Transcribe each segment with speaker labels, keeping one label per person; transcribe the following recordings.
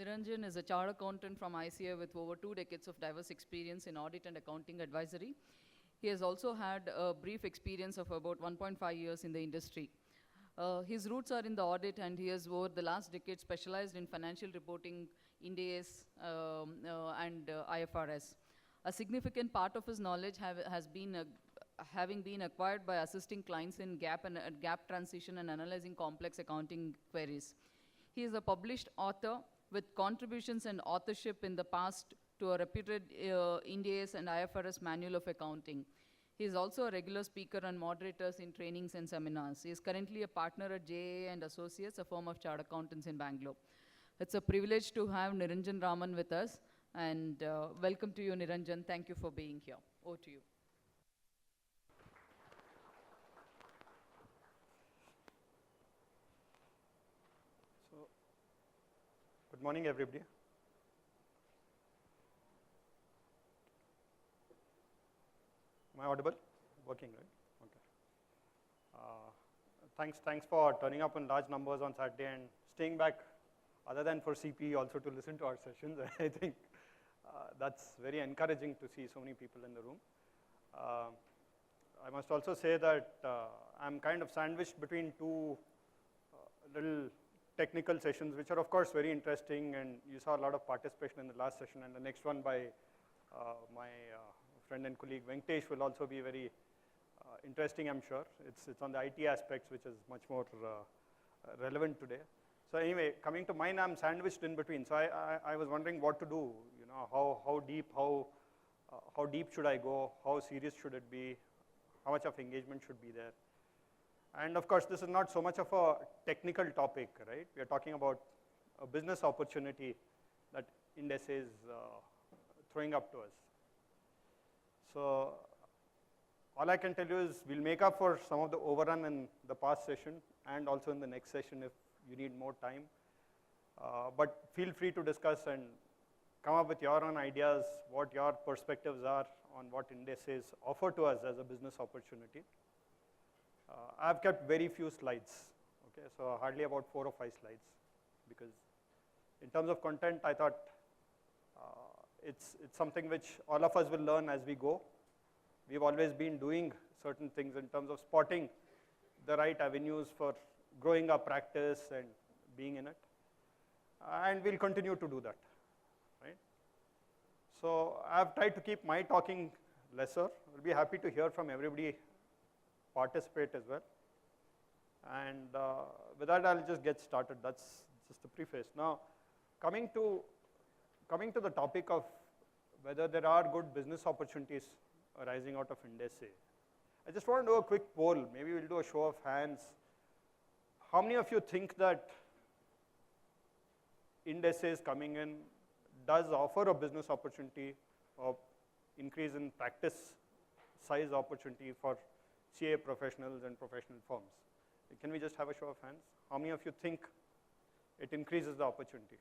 Speaker 1: Niranjan is a chartered accountant from ICA with over 2 decades of diverse experience in audit and accounting advisory. He has also had a brief experience of about 1.5 years in the industry. His roots are in the audit, and he has over the last decade specialized in financial reporting, Ind AS, and IFRS. A significant part of his knowledge has been having been acquired by assisting clients in gap transition and analyzing complex accounting queries. He is a published author with contributions and authorship in the past to a reputed Ind AS and IFRS manual of accounting. He is also a regular speaker and moderator in trainings and seminars. He is currently a partner at JA and Associates, a firm of chartered accountants in Bangalore. It's a privilege to have Niranjan Raman with us, and welcome to you, Niranjan. Thank you for being here. Over to you.
Speaker 2: Good morning, everybody. Am I audible? Working, right? Okay. Thanks for turning up in large numbers on Saturday and staying back, other than for CP, also to listen to our sessions. I think that's very encouraging to see so many people in the room. I must also say that I'm kind of sandwiched between two little technical sessions, which are of course very interesting, and you saw a lot of participation in the last session, and the next one by my friend and colleague Venkatesh will also be very interesting, I'm sure. It's on the IT aspects, which is much more relevant today. So anyway, coming to mine, I'm sandwiched in between. So I was wondering what to do. You know, how deep should I go? How serious should it be? How much of engagement should be there? And of course, this is not so much of a technical topic, right? We are talking about a business opportunity that Ind AS is throwing up to us. So all I can tell you is we'll make up for some of the overrun in the past session and also in the next session if you need more time. But feel free to discuss and come up with your own ideas, what your perspectives are on what Ind AS is offer to us as a business opportunity. I've kept very few slides, okay, so hardly about 4 or 5 slides, because in terms of content, I thought it's something which all of us will learn as we go. We've always been doing certain things in terms of spotting the right avenues for growing our practice and being in it, and we'll continue to do that, right? So I've tried to keep my talking lesser. We'll be happy to hear from everybody, participate as well. And with that, I'll just get started. That's just a preface. Now, coming to the topic of whether there are good business opportunities arising out of Ind AS. I just want to do a quick poll. Maybe we'll do a show of hands. How many of you think that Ind AS coming in does offer a business opportunity or increase in practice size opportunity for CA professionals and professional firms? Can we just have a show of hands? How many of you think it increases the opportunity?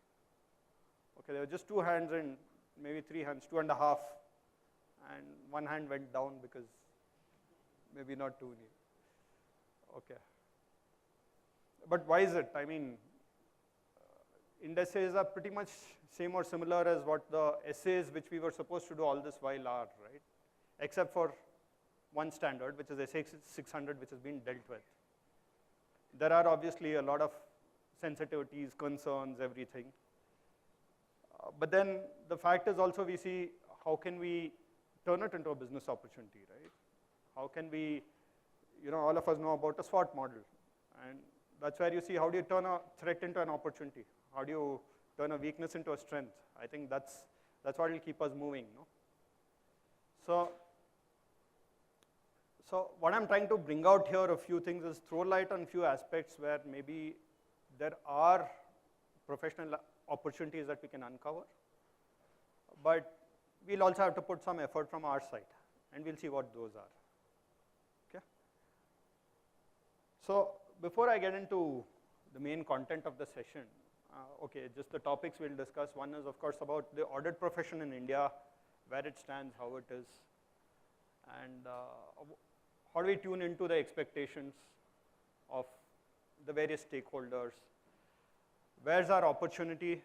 Speaker 2: Okay, there were just 2 hands and maybe 3 hands, 2.5, and 1 hand went down because maybe not too near. Okay. But why is it? I mean, Ind AS are pretty much same or similar as what the essays which we were supposed to do all this while are, right? Except for one standard, which is SA 600, which has been dealt with. There are obviously a lot of sensitivities, concerns, everything. But then the fact is also we see how can we turn it into a business opportunity, right? How can we, you know, all of us know about a SWOT model. And that's where you see how do you turn a threat into an opportunity? How do you turn a weakness into a strength? I think that's what will keep us moving, no? So what I'm trying to bring out here a few things is throw light on a few aspects where maybe there are professional opportunities that we can uncover, but we'll also have to put some effort from our side, and we'll see what those are, okay? So before I get into the main content of the session, okay, just the topics we'll discuss. One is, of course, about the audit profession in India, where it stands, how it is, and how do we tune into the expectations of the various stakeholders. Where's our opportunity?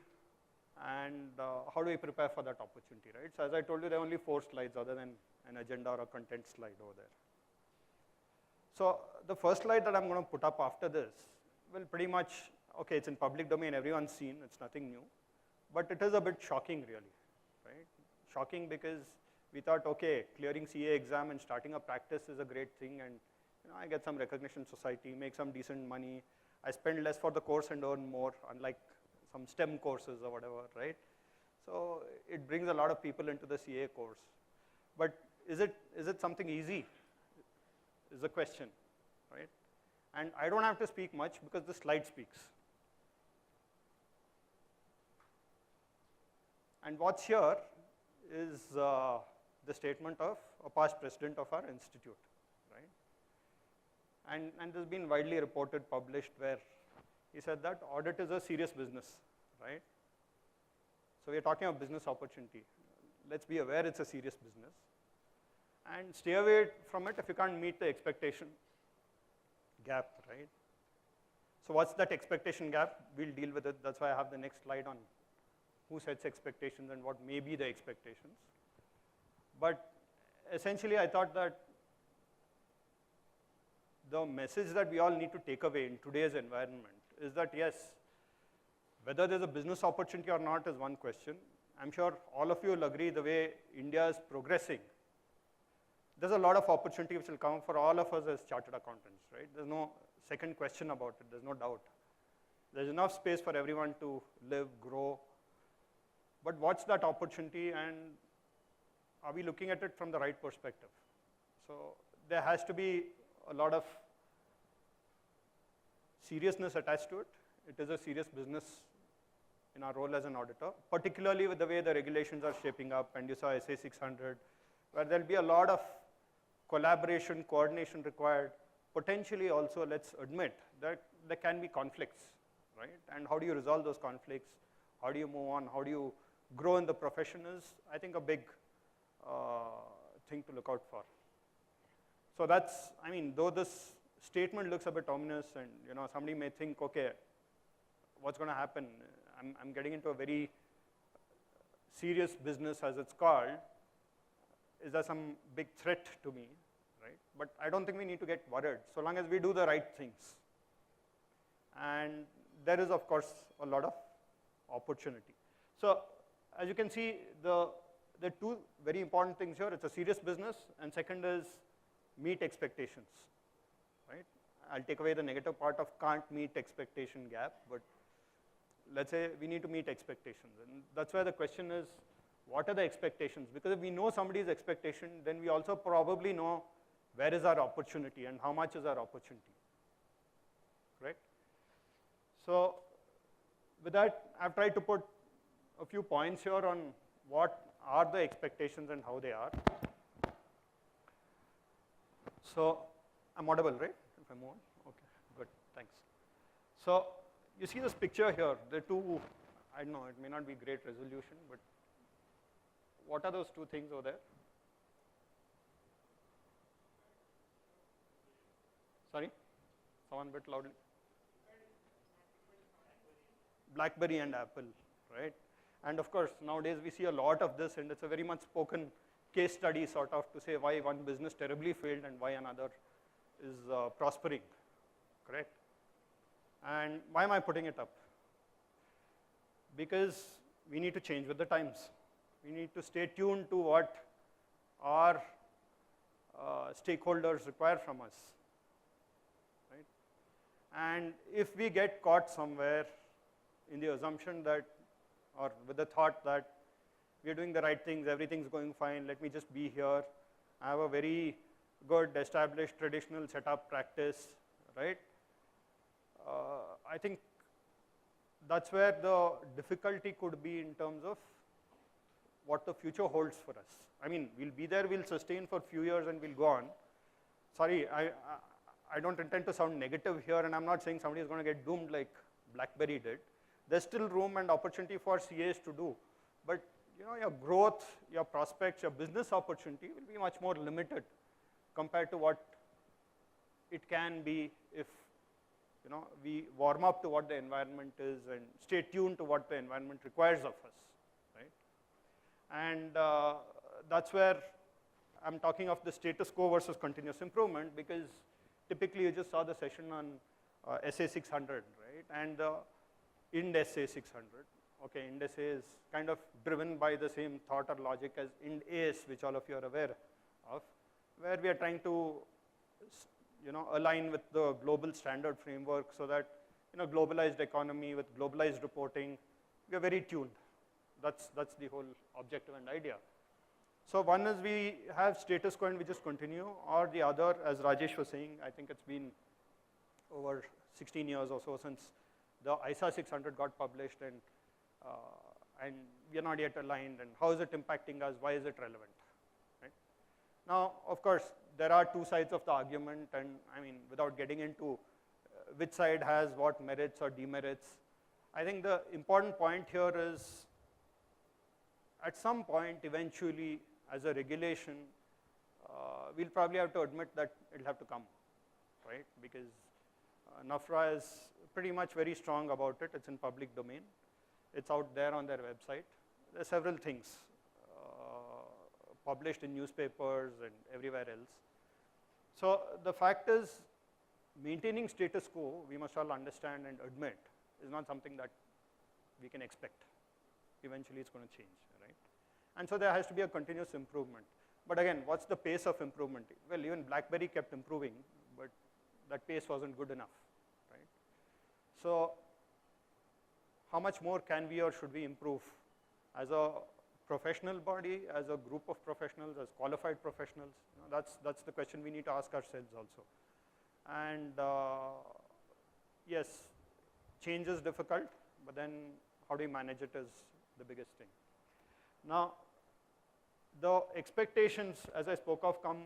Speaker 2: and how do we prepare for that opportunity, right? So as I told you, there are only 4 slides other than an agenda or a content slide over there. So the first slide that I'm going to put up after this will pretty much, okay, it's in public domain, everyone's seen, it's nothing new, but it is a bit shocking really, right? Shocking because we thought, okay, clearing CA exam and starting a practice is a great thing, and I get some recognition society, make some decent money, I spend less for the course and earn more, unlike some STEM courses or whatever, right? So it brings a lot of people into the CA course. But is it something easy, is the question, right? And I don't have to speak much because the slide speaks. And what's here is the statement of a past president of our institute, right? And this has been widely reported, published, where he said that audit is a serious business, right? So we are talking about business opportunity. Let's be aware it's a serious business. And stay away from it if you can't meet the expectation gap, right? So what's that expectation gap? We'll deal with it. That's why I have the next slide on who sets expectations and what may be the expectations. But essentially, I thought that the message that we all need to take away in today's environment is that yes, whether there's a business opportunity or not is one question. I'm sure all of you will agree the way India is progressing, there's a lot of opportunity which will come for all of us as chartered accountants, right? There's no second question about it, there's no doubt. There's enough space for everyone to live, grow. But what's that opportunity, and are we looking at it from the right perspective? So there has to be a lot of seriousness attached to it. It is a serious business in our role as an auditor, particularly with the way the regulations are shaping up, and you saw SA 600, where there'll be a lot of collaboration, coordination required. Potentially also, let's admit that there can be conflicts, right? And how do you resolve those conflicts? How do you move on? How do you grow in the profession is, I think, a big thing to look out for. So that's, I mean, though this statement looks a bit ominous, and somebody may think, okay, what's going to happen? I'm getting into a very serious business, as it's called. Is there some big threat to me, right? But I don't think we need to get worried, so long as we do the right things. And there is, of course, a lot of opportunity. So as you can see, the two very important things here. It's a serious business, and second is meet expectations, right? I'll take away the negative part of can't meet expectation gap, but let's say we need to meet expectations. And that's where the question is, what are the expectations? Because if we know somebody's expectation, then we also probably know where is our opportunity and how much is our opportunity, correct? So with that, I've tried to put a few points here on what are the expectations and how they are. So I'm audible, right? If I move on? Okay, good, thanks. So you see this picture here, the two, I don't know, it may not be great resolution, but what are those two things over there? Sorry? Someone a bit loudly. BlackBerry and Apple, right? And of course, nowadays we see a lot of this, and it's a very much spoken case study sort of to say why one business terribly failed and why another is prospering, correct? And why am I putting it up? Because we need to change with the times. We need to stay tuned to what our stakeholders require from us, right? And if we get caught somewhere in the assumption that, or with the thought that we are doing the right things, everything's going fine, let me just be here, I have a very good established traditional setup practice, right? I think that's where the difficulty could be in terms of what the future holds for us. I mean, we'll be there, we'll sustain for a few years and we'll go on. Sorry, I don't intend to sound negative here, and I'm not saying somebody is going to get doomed like BlackBerry did. There's still room and opportunity for CAs to do, but your growth, your prospects, your business opportunity will be much more limited compared to what it can be if we warm up to what the environment is and stay tuned to what the environment requires of us, right? And that's where I'm talking of the status quo versus continuous improvement, because typically you just saw the session on SA 600, right? And the IND SA 600. Okay, IND SA is kind of driven by the same thought or logic as IND AS, which all of you are aware of, where we are trying to align with the global standard framework so that globalized economy with globalized reporting, we are very tuned. That's the whole objective and idea. So one is we have status quo and we just continue, or the other, as Rajesh was saying, I think it's been over 16 years or so since the ISA 600 got published, and we are not yet aligned, and how is it impacting us, why is it relevant, right? Now, of course, there are two sides of the argument, and I mean, without getting into which side has what merits or demerits, I think the important point here is, at some point, eventually, as a regulation, we'll probably have to admit that it'll have to come, right? Because NAFRA is pretty much very strong about it. It's in public domain. It's out there on their website. There are several things published in newspapers and everywhere else. So the fact is, maintaining status quo, we must all understand and admit, is not something that we can expect. Eventually, it's going to change, right? And so there has to be a continuous improvement. But again, what's the pace of improvement? Well, even BlackBerry kept improving, but that pace wasn't good enough, right? So how much more can we or should we improve as a professional body, as a group of professionals, as qualified professionals? That's the question we need to ask ourselves also. And yes, change is difficult, but then how do you manage it is the biggest thing. Now, the expectations, as I spoke of, come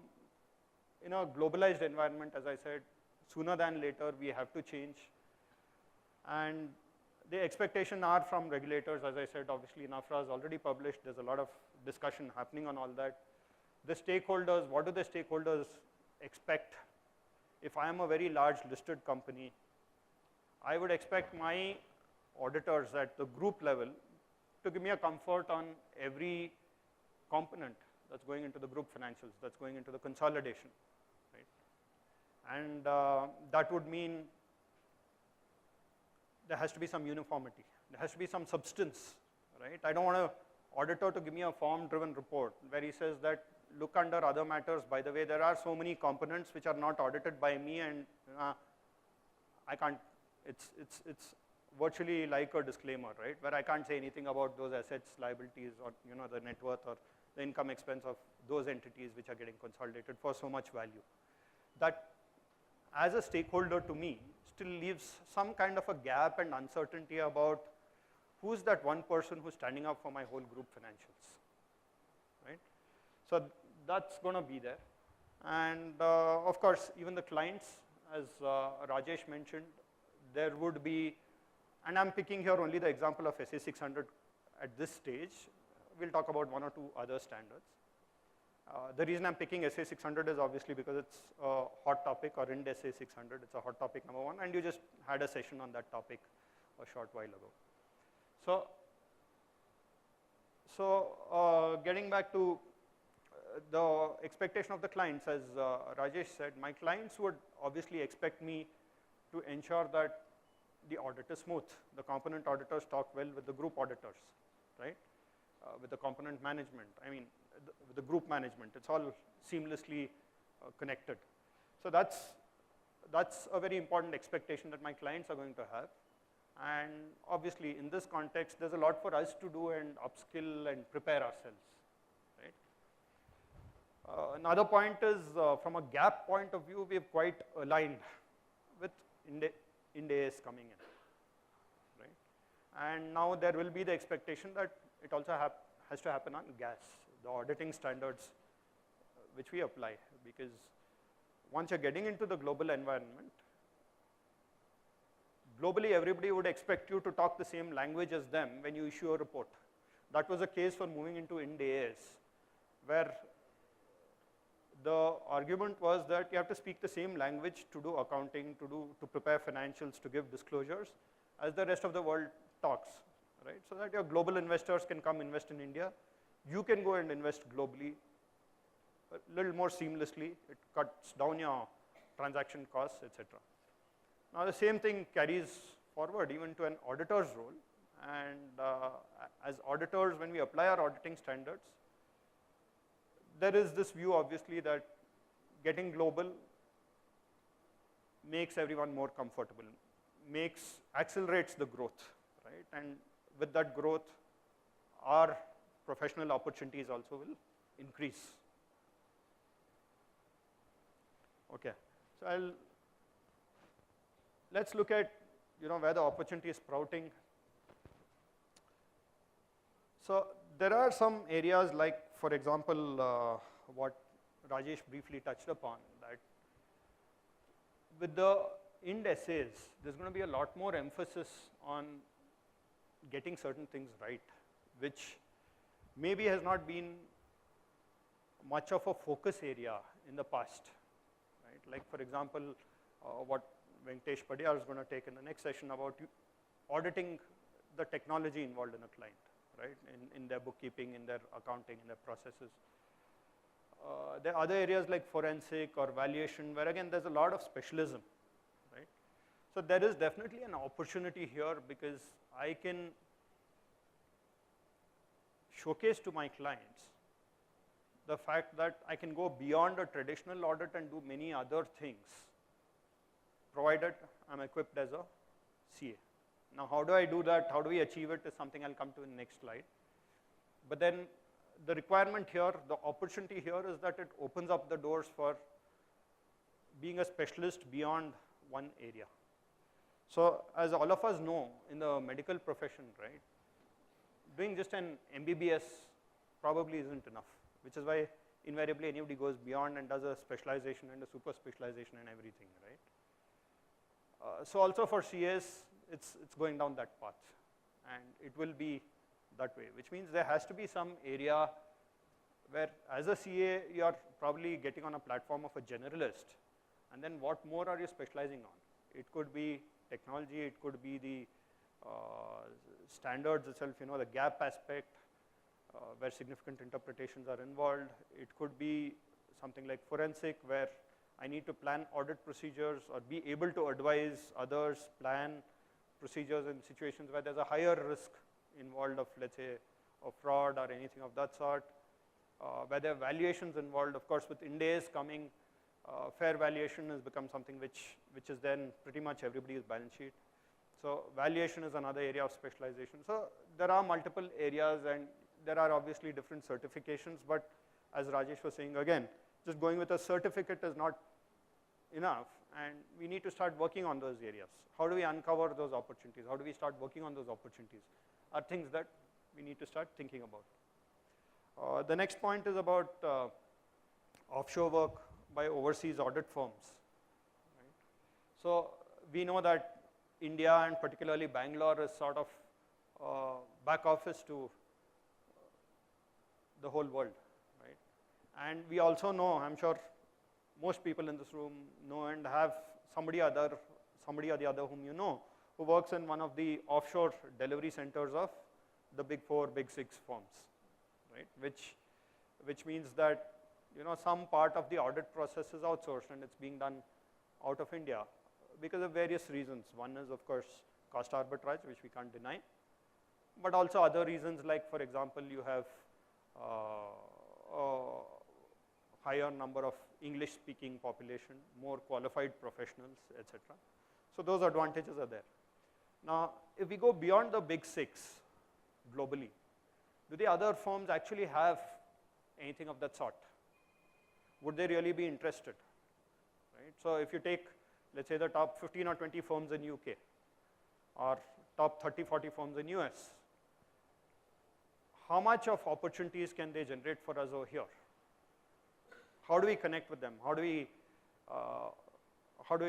Speaker 2: in a globalized environment. As I said, sooner than later, we have to change. And the expectations are from regulators. As I said, obviously, NAFRA has already published. There's a lot of discussion happening on all that. The stakeholders, what do the stakeholders expect? If I am a very large listed company, I would expect my auditors at the group level to give me a comfort on every component that's going into the group financials, that's going into the consolidation, right? And that would mean there has to be some uniformity. There has to be some substance, right? I don't want an auditor to give me a form-driven report where he says that, look under other matters, by the way, there are so many components which are not audited by me, and I can't, it's virtually like a disclaimer, right? Where I can't say anything about those assets, liabilities, or the net worth or the income expense of those entities which are getting consolidated for so much value. That, as a stakeholder to me, still leaves some kind of a gap and uncertainty about who's that one person who's standing up for my whole group financials, right? So that's going to be there. And of course, even the clients, as Rajesh mentioned, there would be, and I'm picking here only the example of SA 600 at this stage. We'll talk about one or two other standards. The reason I'm picking SA 600 is obviously because it's a hot topic, or IND SA 600, it's a hot topic number one, and you just had a session on that topic a short while ago. So getting back to the expectation of the clients, as Rajesh said, my clients would obviously expect me to ensure that the audit is smooth. The component auditors talk well with the group auditors, right? With the component management, I mean, with the group management, it's all seamlessly connected. So that's a very important expectation that my clients are going to have. And obviously, in this context, there's a lot for us to do and upskill and prepare ourselves, right? Another point is, from a gap point of view, we've quite aligned with IND AS coming in, right? And now there will be the expectation that it also has to happen on gas, the auditing standards which we apply, because once you're getting into the global environment, globally everybody would expect you to talk the same language as them when you issue a report. That was the case for moving into IND AS, where the argument was that you have to speak the same language to do accounting, to prepare financials, to give disclosures, as the rest of the world talks, right? So that your global investors can come invest in India. You can go and invest globally a little more seamlessly. It cuts down your transaction costs, etc. Now the same thing carries forward even to an auditor's role. And as auditors, when we apply our auditing standards, there is this view obviously that getting global makes everyone more comfortable, accelerates the growth, right? And with that growth, our professional opportunities also will increase. Okay, so let's look at where the opportunity is sprouting. So there are some areas like, for example, what Rajesh briefly touched upon, that with the ind essays, there's going to be a lot more emphasis on getting certain things right, which maybe has not been much of a focus area in the past, right? Like, for example, what Venkatesh Padiyar is going to take in the next session about auditing the technology involved in a client, right? In their bookkeeping, in their accounting, in their processes. There are other areas like forensic or valuation, where again there's a lot of specialism, right? So there is definitely an opportunity here, because I can showcase to my clients the fact that I can go beyond a traditional audit and do many other things, provided I'm equipped as a CA. Now, how do I do that? How do we achieve it is something I'll come to in the next slide. But then the requirement here, the opportunity here is that it opens up the doors for being a specialist beyond one area. So as all of us know, in the medical profession, right, doing just an MBBS probably isn't enough, which is why invariably anybody goes beyond and does a specialization and a super specialization and everything, right? So also for CAs, it's going down that path, and it will be that way, which means there has to be some area where as a CA, you are probably getting on a platform of a generalist, and then what more are you specializing on? It could be technology, it could be the standards itself, the gap aspect, where significant interpretations are involved. It could be something like forensic, where I need to plan audit procedures or be able to advise others, plan procedures in situations where there's a higher risk involved of, let's say, of fraud or anything of that sort. Where there are valuations involved, of course, with Ind AS coming, fair valuation has become something which is then pretty much everybody's balance sheet. So valuation is another area of specialization. So there are multiple areas, and there are obviously different certifications, but as Rajesh was saying again, just going with a certificate is not enough, and we need to start working on those areas. How do we uncover those opportunities? How do we start working on those opportunities? Are things that we need to start thinking about. The next point is about offshore work by overseas audit firms. Right? So we know that India and particularly Bangalore is sort of back office to the whole world, right? And we also know, I'm sure most people in this room know and have somebody or the other whom you know, who works in one of the offshore delivery centers of the big 4, big 6 firms, right? Which means that some part of the audit process is outsourced and it's being done out of India because of various reasons. One is, of course, cost arbitrage, which we can't deny, but also other reasons, like, for example, you have a higher number of English-speaking population, more qualified professionals, etc. So those advantages are there. Now, if we go beyond the big 6 globally, do the other firms actually have anything of that sort? Would they really be interested? Right? So if you take, let's say, the top 15 or 20 firms in UK, or top 30, 40 firms in US, how much of opportunities can they generate for us over here? How do we connect with them? How do we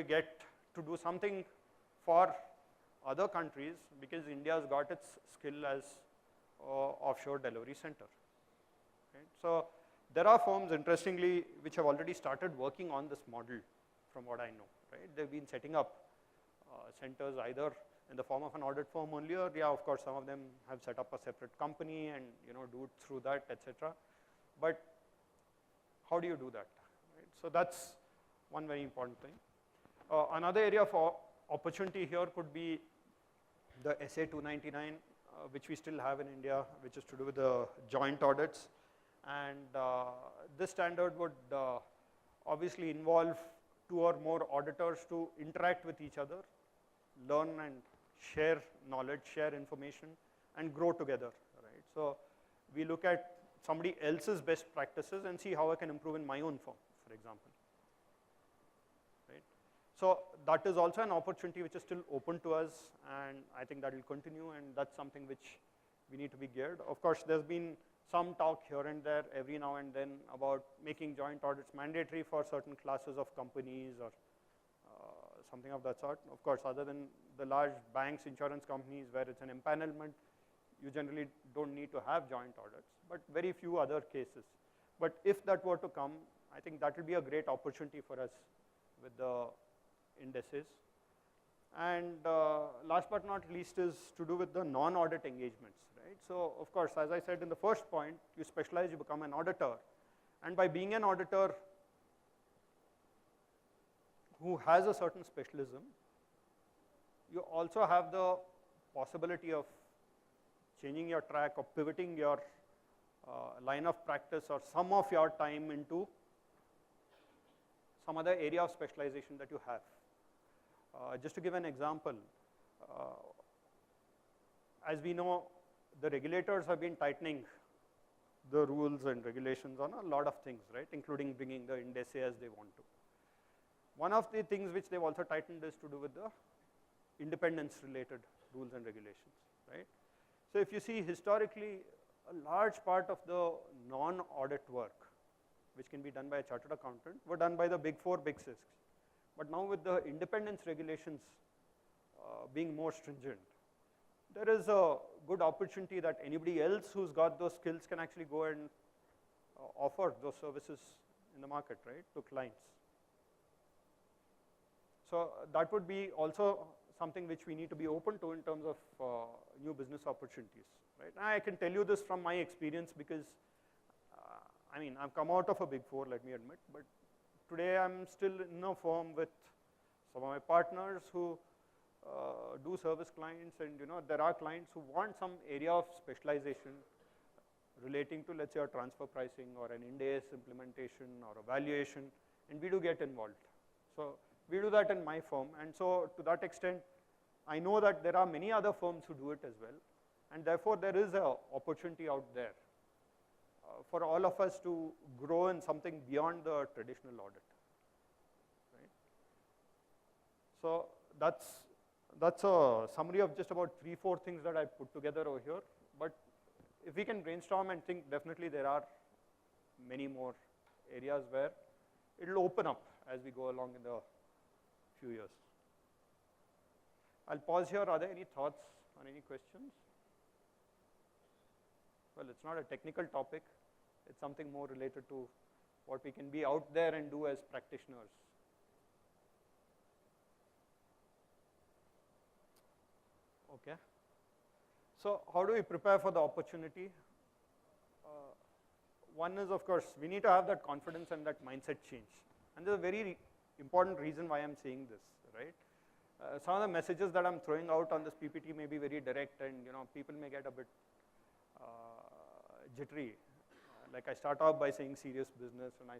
Speaker 2: get to do something for other countries, because India has got its skill as offshore delivery center. Right? So There are firms, interestingly, which have already started working on this model, from what I know, right? They've been setting up centers either in the form of an audit firm only, or yeah, of course, some of them have set up a separate company and do it through that, etc. But how do you do that? Right? So that's one very important thing. Another area of opportunity here could be the SA 299, which we still have in India, which is to do with the joint audits. And this standard would obviously involve 2 or more auditors to interact with each other, learn and share knowledge, share information, and grow together. Right? So we look at somebody else's best practices and see how I can improve in my own firm, for example. Right? So that is also an opportunity which is still open to us, and I think that will continue, and that's something which we need to be geared. Of course, there's been some talk here and there every now and then about making joint audits mandatory for certain classes of companies or something of that sort. Of course, other than the large banks, insurance companies where it's an empanelment, you generally don't need to have joint audits, but very few other cases. But if that were to come, I think that will be a great opportunity for us with the indices. And last but not least is to do with the non-audit engagements. Right? So of course, as I said in the first point, you specialize, you become an auditor. And by being an auditor who has a certain specialism, you also have the possibility of changing your track or pivoting your line of practice or some of your time into some other area of specialization that you have. Just to give an example, as we know, the regulators have been tightening the rules and regulations on a lot of things, right, including bringing the indices as they want to. One of the things which they've also tightened is to do with the independence-related rules and regulations, right? So if you see historically, a large part of the non-audit work, which can be done by a chartered accountant, were done by the big 4, big 6. But now with the independence regulations being more stringent, there is a good opportunity that anybody else who's got those skills can actually go and offer those services in the market, right, to clients. So that would be also something which we need to be open to in terms of new business opportunities, right? And I can tell you this from my experience because, I mean, I've come out of a big 4, let me admit, but today I'm still in a firm with some of my partners who do service clients, and there are clients who want some area of specialization relating to, let's say, a transfer pricing or an index implementation or a valuation, and we do get involved. So we do that in my firm, and so to that extent, I know that there are many other firms who do it as well, and therefore there is an opportunity out there for all of us to grow in something beyond the traditional audit. Right? So that's a summary of just about 3, 4 things that I put together over here. But if we can brainstorm and think, definitely there are many more areas where it will open up as we go along in the few years. I'll pause here. Are there any thoughts on any questions? Well, it's not a technical topic. It's something more related to what we can be out there and do as practitioners. Okay. So how do we prepare for the opportunity? One is, of course, we need to have that confidence and that mindset change. And there's a very important reason why I'm saying this, right? Some of the messages that I'm throwing out on this PPT may be very direct, and people may get a bit jittery. Like I start off by saying serious business, and I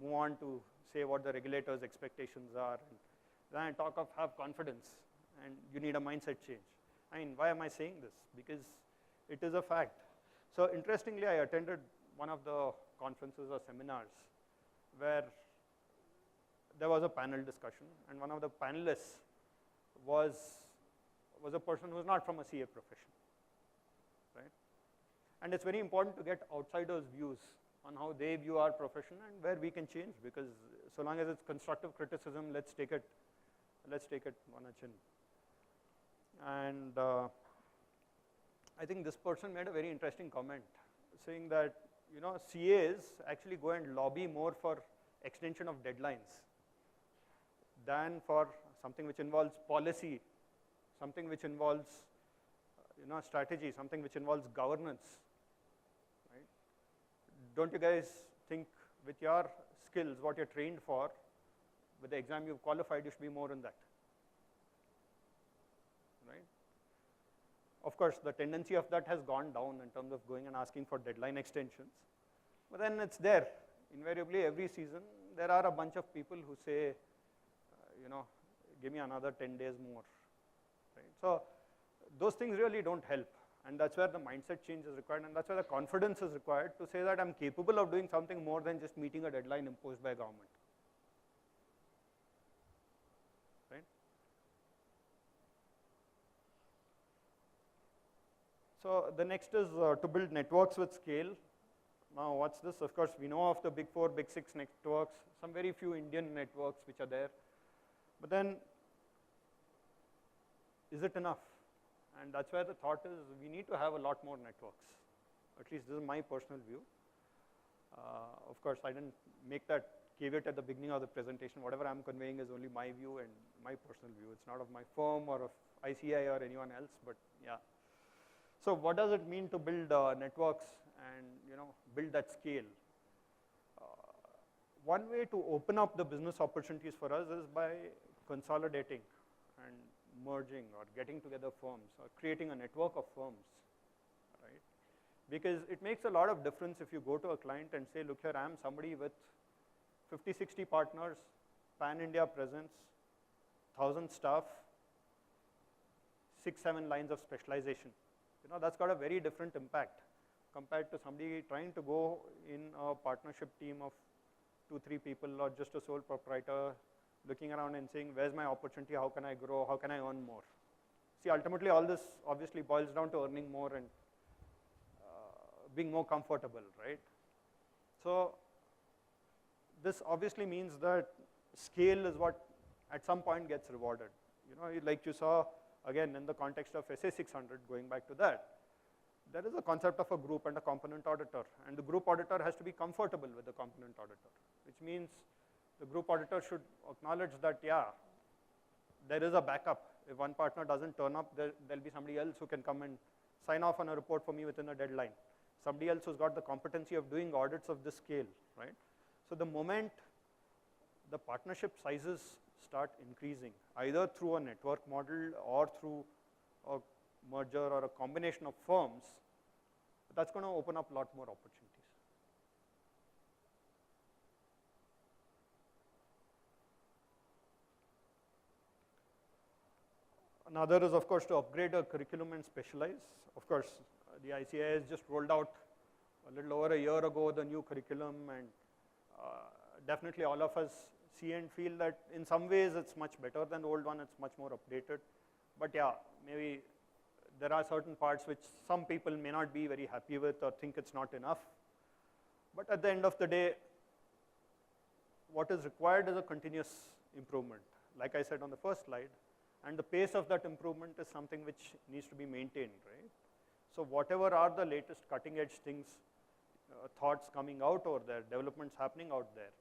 Speaker 2: move on to say what the regulator's expectations are. And then I talk of have confidence, and you need a mindset change. I mean, why am I saying this? Because it is a fact. So interestingly, I attended one of the conferences or seminars where there was a panel discussion, and one of the panelists was a person who was not from a CA profession, right? And it's very important to get outsiders' views on how they view our profession and where we can change, because so long as it's constructive criticism, let's take it on a chin. And I think this person made a very interesting comment, saying that CAs actually go and lobby more for extension of deadlines than for something which involves policy, something which involves strategy, something which involves governance, right? Don't you guys think with your skills, what you're trained for, with the exam you've qualified, you should be more in that, right? Of course, the tendency of that has gone down in terms of going and asking for deadline extensions, but then it's there. Invariably, every season, there are a bunch of people who say, give me another 10 days more, right? So those things really don't help, and that's where the mindset change is required, and that's where the confidence is required to say that I'm capable of doing something more than just meeting a deadline imposed by government, right? So the next is to build networks with scale. Now what's this? Of course, we know of the big 4, big 6 networks, some very few Indian networks which are there, but then is it enough? And that's where the thought is we need to have a lot more networks. At least this is my personal view. Of course, I didn't make that caveat at the beginning of the presentation. Whatever I'm conveying is only my view and my personal view. It's not of my firm or of ICI or anyone else, but yeah. So what does it mean to build networks and build that scale? One way to open up the business opportunities for us is by consolidating and merging or getting together firms or creating a network of firms, right? Because it makes a lot of difference if you go to a client and say, look here, I am somebody with 50, 60 partners, pan-India presence, 1,000 staff, 6, 7 lines of specialization. That's got a very different impact compared to somebody trying to go in a partnership team of 2, 3 people or just a sole proprietor looking around and saying, where's my opportunity, how can I grow, how can I earn more? See, ultimately all this obviously boils down to earning more and being more comfortable, right? So this obviously means that scale is what at some point gets rewarded. Like you saw again in the context of SA 600, going back to that, there is a concept of a group and a component auditor, and the group auditor has to be comfortable with the component auditor, which means the group auditor should acknowledge that, yeah, there is a backup. If one partner doesn't turn up, there'll be somebody else who can come and sign off on a report for me within a deadline. Somebody else who's got the competency of doing audits of this scale, right? So the moment the partnership sizes start increasing, either through a network model or through a merger or a combination of firms, that's going to open up a lot more opportunities. Another is, of course, to upgrade a curriculum and specialize. Of course, the ICI has just rolled out a little over a year ago the new curriculum, and definitely all of us see and feel that in some ways it's much better than the old one, it's much more updated. But yeah, maybe there are certain parts which some people may not be very happy with or think it's not enough. But at the end of the day, what is required is a continuous improvement, like I said on the first slide. And the pace of that improvement is something which needs to be maintained, right? So whatever are the latest cutting edge things, thoughts coming out over there, developments happening out there,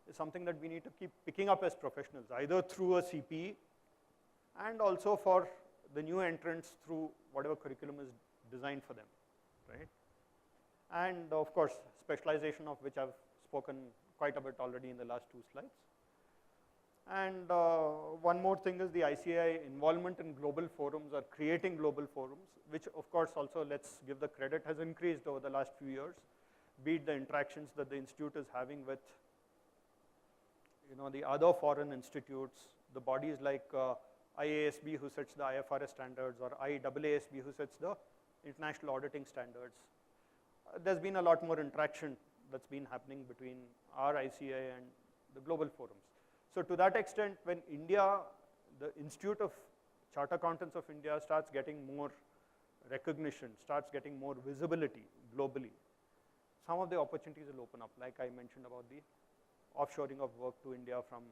Speaker 2: is something that we need to keep picking up as professionals, either through a CPE and also for the new entrants through whatever curriculum is designed for them, right? And of course, specialization, of which I've spoken quite a bit already in the last 2 slides. And one more thing is the ICI involvement in global forums or creating global forums, which of course also, let's give the credit, has increased over the last few years, be it the interactions that the institute is having with the other foreign institutes, the bodies like IASB who sets the IFRS standards, or IAASB who sets the international auditing standards. There's been a lot more interaction that's been happening between our ICI and the global forums. So to that extent, when India, the Institute of Chartered Accountants of India starts getting more recognition, starts getting more visibility globally, some of the opportunities will open up, like I mentioned about the offshoring of work to India from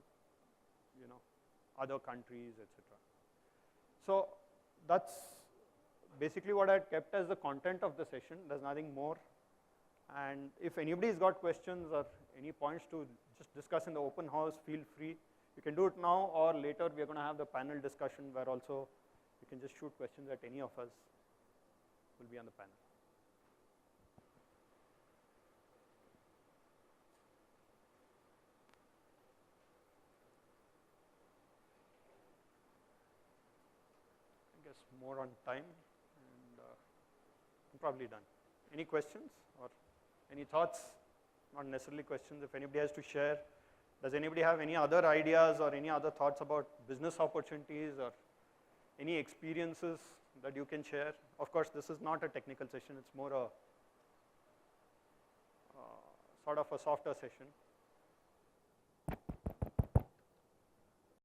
Speaker 2: other countries, etc. So that's basically what I had kept as the content of the session. There's nothing more. And if anybody's got questions or any points to just discuss in the open house, feel free. You can do it now or later. We are going to have the panel discussion where also you can just shoot questions at any of us who will be on the panel. I guess more on time, and I'm probably done. Any questions or any thoughts? Not necessarily questions. If anybody has to share, does anybody have any other ideas or any other thoughts about business opportunities or any experiences that you can share? Of course, this is not a technical session. It's more a sort of a softer session.